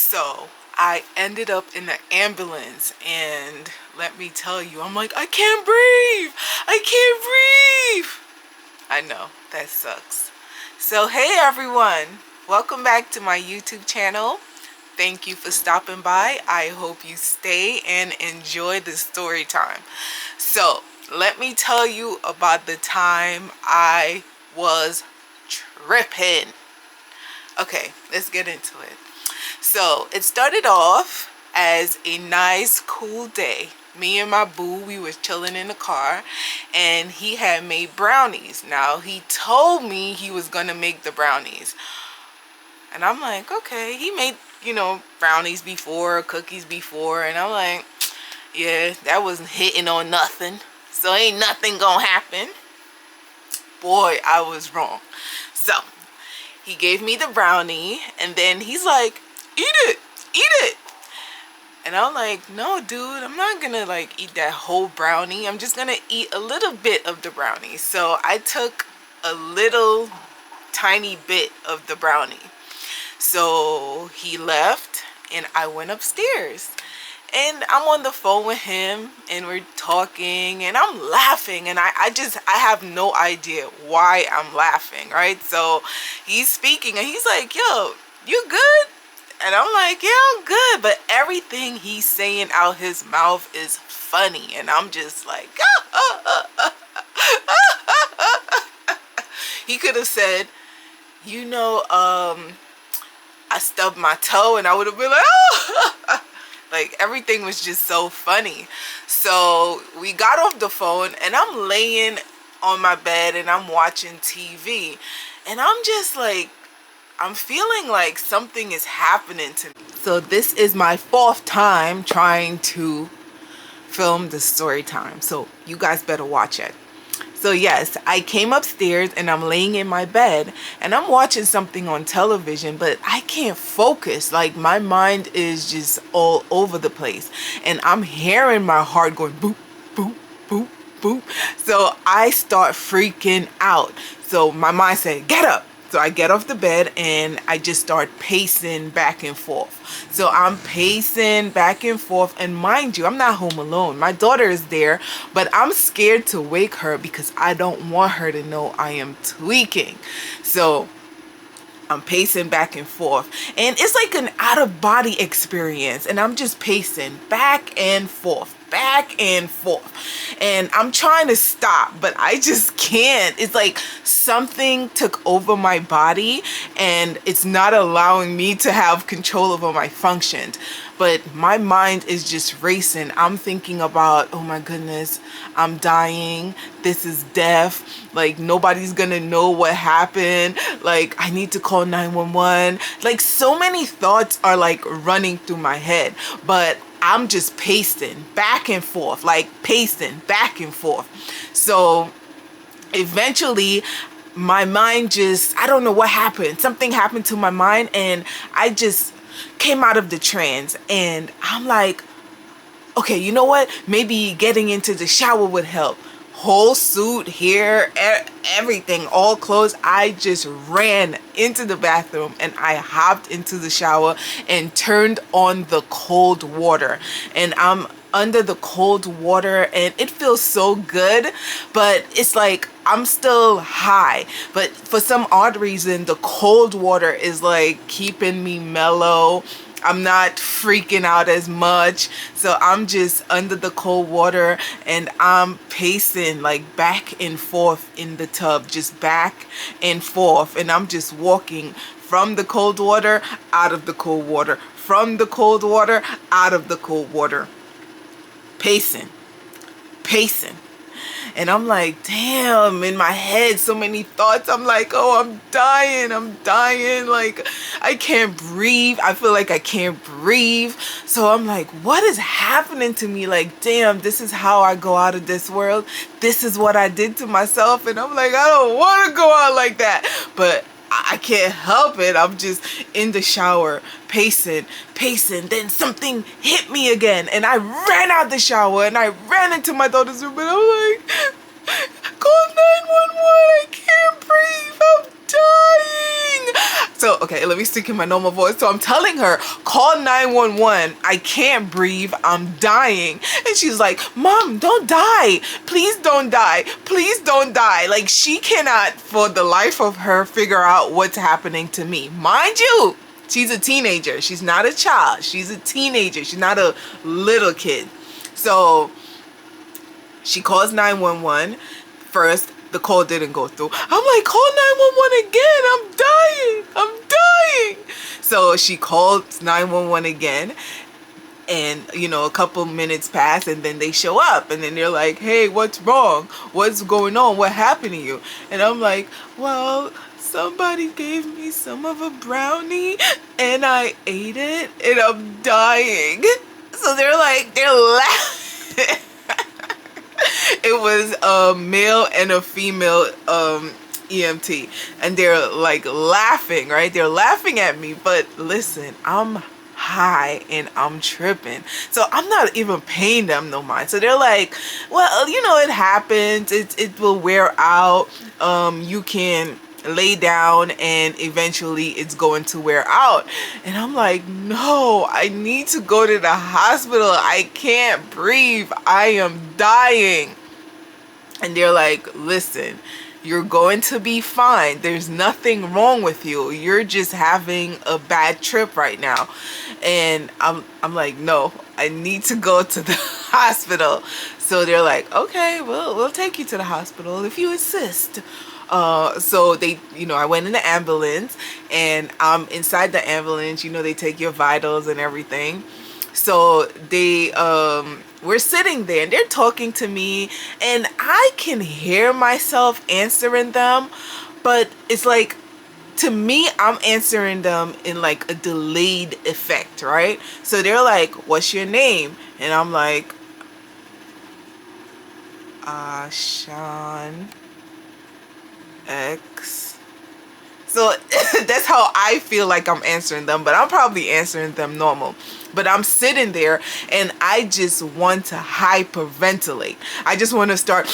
So I ended up in the ambulance, and let me tell you, I'm like, I can't breathe. I can't breathe. I know, that sucks. So hey everyone, welcome back to my YouTube channel. Thank you for stopping by. I hope you stay and enjoy the story time. So let me tell you about the time I was tripping. Okay, let's get into it. So it started off as a nice cool day. Me and my boo, we was chilling in the car, and he had made brownies. Now he told me he was gonna make the brownies, and I'm like, okay, he made, brownies before, cookies before, and I'm like, yeah, that wasn't hitting on nothing, so ain't nothing gonna happen. Boy, I was wrong. So he gave me the brownie, and then he's like, eat it. And I'm like, no, dude, I'm not gonna eat that whole brownie. I'm just gonna eat a little bit of the brownie. So I took a little tiny bit of the brownie. So he left, and I went upstairs. And I'm on the phone with him, and we're talking, and I'm laughing, and I have no idea why I'm laughing, right? So he's speaking, and he's like, yo, you good? And I'm like, yeah, I'm good. But everything he's saying out his mouth is funny, and I'm just like, he could have said, I stubbed my toe, and I would have been like, oh. Like, everything was just so funny. So we got off the phone, and I'm laying on my bed, and I'm watching TV, and I'm just like, I'm feeling like something is happening to me. So this is my fourth time trying to film the story time, so you guys better watch it. So yes, I came upstairs, and I'm laying in my bed, and I'm watching something on television, but I can't focus. Like, my mind is just all over the place, and I'm hearing my heart going boop, boop, boop, boop. So I start freaking out. So my mind said, get up. So I get off the bed, and I just start pacing back and forth. So I'm pacing back and forth, and mind you, I'm not home alone. My daughter is there, but I'm scared to wake her because I don't want her to know I am tweaking. So I'm pacing back and forth, and it's like an out-of-body experience, and I'm just pacing back and forth, and I'm trying to stop, but I just can't. It's like something took over my body, and it's not allowing me to have control over my functions. But my mind is just racing. I'm thinking about, oh my goodness, I'm dying. This is death. Like, nobody's gonna know what happened. Like, I need to call 911. Like, so many thoughts are like running through my head, but I'm just pacing back and forth, So eventually my mind just, I don't know what happened. Something happened to my mind, and I just came out of the trance, and I'm like, okay, you know what? Maybe getting into the shower would help. Whole suit, hair, everything, all clothes. I just ran into the bathroom, and I hopped into the shower and turned on the cold water. And I'm under the cold water, and it feels so good, but it's like I'm still high. But for some odd reason, the cold water is like keeping me mellow. I'm not freaking out as much. So I'm just under the cold water, and I'm pacing like back and forth in the tub, just back and forth. And I'm just walking from the cold water, out of the cold water, from the cold water, out of the cold water. Pacing. And I'm like, damn, in my head, so many thoughts. I'm like, oh, I'm dying. Like, I can't breathe. I feel like I can't breathe. So I'm like, what is happening to me? Like, damn, this is how I go out of this world. This is what I did to myself. And I'm like, I don't want to go out like that. But I can't help it. I'm just in the shower, pacing. Then something hit me again, and I ran out the shower, and I ran into my daughter's room, and I'm like, call 911. I can't breathe. I'm dying. So, okay, let me speak in my normal voice. So I'm telling her, call 911. I can't breathe. I'm dying. And she's like, Mom, don't die. Please don't die. Please don't die. Like, she cannot, for the life of her, figure out what's happening to me. Mind you, she's a teenager. She's not a child. She's a teenager. She's not a little kid. So she calls 911. First, the call didn't go through. I'm like, call 911 again. I'm dying. I'm dying. So she called 911 again. And, you know, a couple minutes pass and then they show up. And then they're like, hey, what's wrong? What's going on? What happened to you? And I'm like, well, somebody gave me some of a brownie and I ate it and I'm dying. So they're laughing. It was a male and a female EMT, and they're like laughing, right? They're laughing at me, but listen, I'm high and I'm tripping, so I'm not even paying them no mind. So they're like, well, you know, it happens, it will wear out, you can lay down and eventually it's going to wear out. And I'm like, no, I need to go to the hospital. I can't breathe. I am dying. And they're like, listen, you're going to be fine. There's nothing wrong with you. You're just having a bad trip right now. And I'm like, no, I need to go to the hospital. So they're like, okay, well, we'll take you to the hospital if you insist. So they, you know, I went in the ambulance and I'm inside the ambulance, you know, they take your vitals and everything. So they, we're sitting there and they're talking to me and I can hear myself answering them, but it's like, to me, I'm answering them in like a delayed effect, right? So they're like, what's your name? And I'm like, Ahsan X. So that's how I feel like I'm answering them, but I'm probably answering them normal. But I'm sitting there and I just want to hyperventilate. I just want to start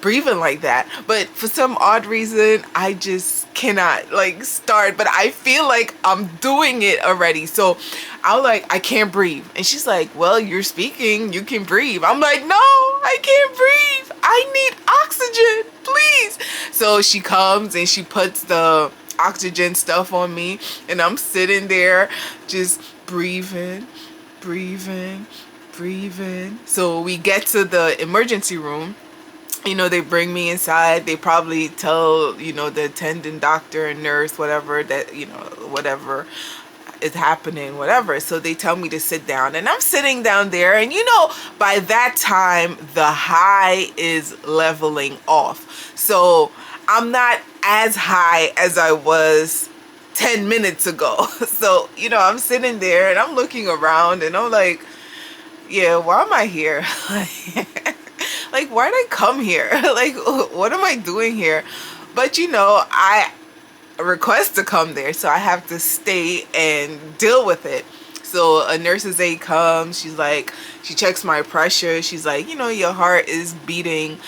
breathing like that. But for some odd reason, I just cannot like start, but I feel like I'm doing it already. So I'm like, I can't breathe. And she's like, well, you're speaking, you can breathe. I'm like, no, I can't breathe. I need oxygen, please. So she comes and she puts the oxygen stuff on me and I'm sitting there just breathing. So we get to the emergency room. You know, they bring me inside. They probably tell, you know, the attendant doctor and nurse, whatever, that, you know, whatever is happening, whatever. So they tell me to sit down and I'm sitting down there, and you know, by that time the high is leveling off. So I'm not as high as I was 10 minutes ago. So, you know, I'm sitting there and I'm looking around and I'm like, yeah, why am I here? Like, why did I come here? Like, what am I doing here? But, you know, I request to come there, so I have to stay and deal with it. So a nurse's aide comes. She's like, she checks my pressure. She's like, you know, your heart is beating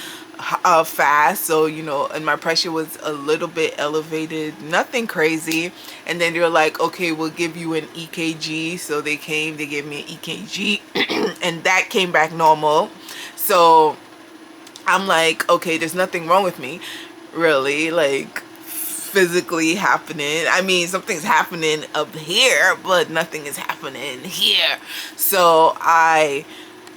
fast, so, you know, and my pressure was a little bit elevated, nothing crazy. And then they're like, okay, we'll give you an EKG. So they came, they gave me an EKG and that came back normal. So I'm like, okay, there's nothing wrong with me, really, like physically happening. I mean, something's happening up here, but nothing is happening here. So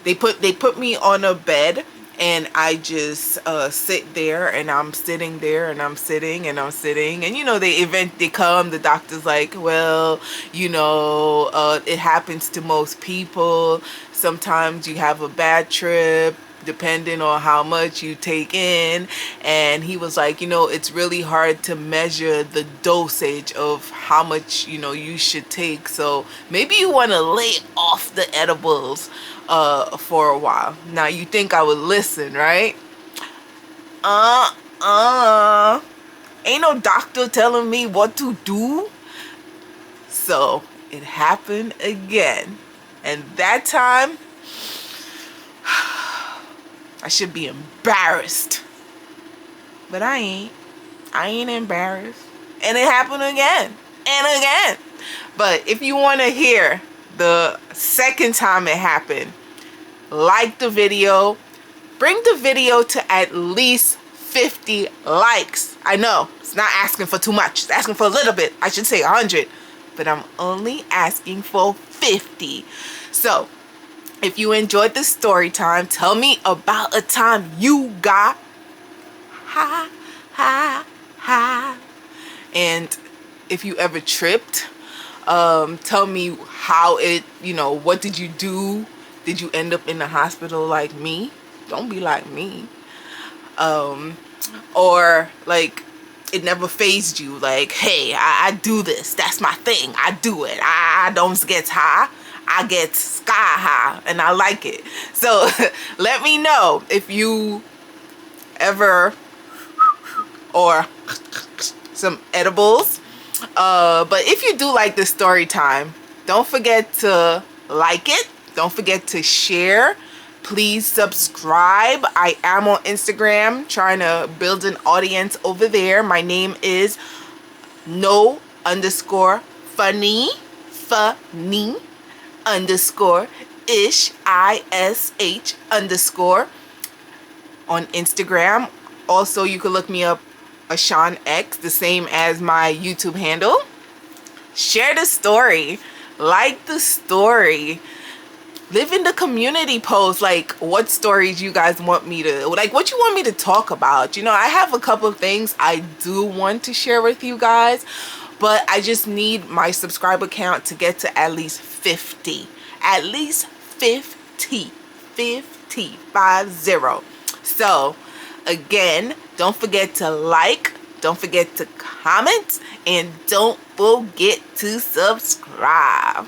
they put me on a bed and I just sit there, and I'm sitting there and I'm sitting and I'm sitting, and you know, they come, the doctor's like, well, you know, it happens to most people. Sometimes you have a bad trip depending on how much you take in. And he was like, you know, it's really hard to measure the dosage of how much, you know, you should take. So maybe you want to lay off the edibles for a while. Now you think I would listen, right? Ain't no doctor telling me what to do. So it happened again. And that time, I should be embarrassed. But I ain't. I ain't embarrassed. And it happened again and again. But if you want to hear the second time it happened, like the video. Bring the video to at least 50 likes. I know, it's not asking for too much. It's asking for a little bit. I should say 100. But I'm only asking for 50. So, if you enjoyed this story time, tell me about a time you got high, high, high. And if you ever tripped, tell me how it, what did you do? Did you end up in the hospital like me? Don't be like me. Or like it never phased you, like, hey, I do this, that's my thing, I do it, I don't get high, I get sky high, and I like it. So let me know if you ever, or some edibles. But if you do like this story time, don't forget to like it, don't forget to share. Please subscribe. I am on Instagram trying to build an audience over there. My name is no_funny underscore ish ish underscore on Instagram. Also, you can look me up Ahsan X, the same as my YouTube handle. Share the story, like the story. Live in the community post, like what stories you guys want me to, like what you want me to talk about. I have a couple of things I do want to share with you guys, but I just need my subscriber count to get to at least 50. At least 50. 50. So, again, don't forget to like, don't forget to comment, and don't forget to subscribe.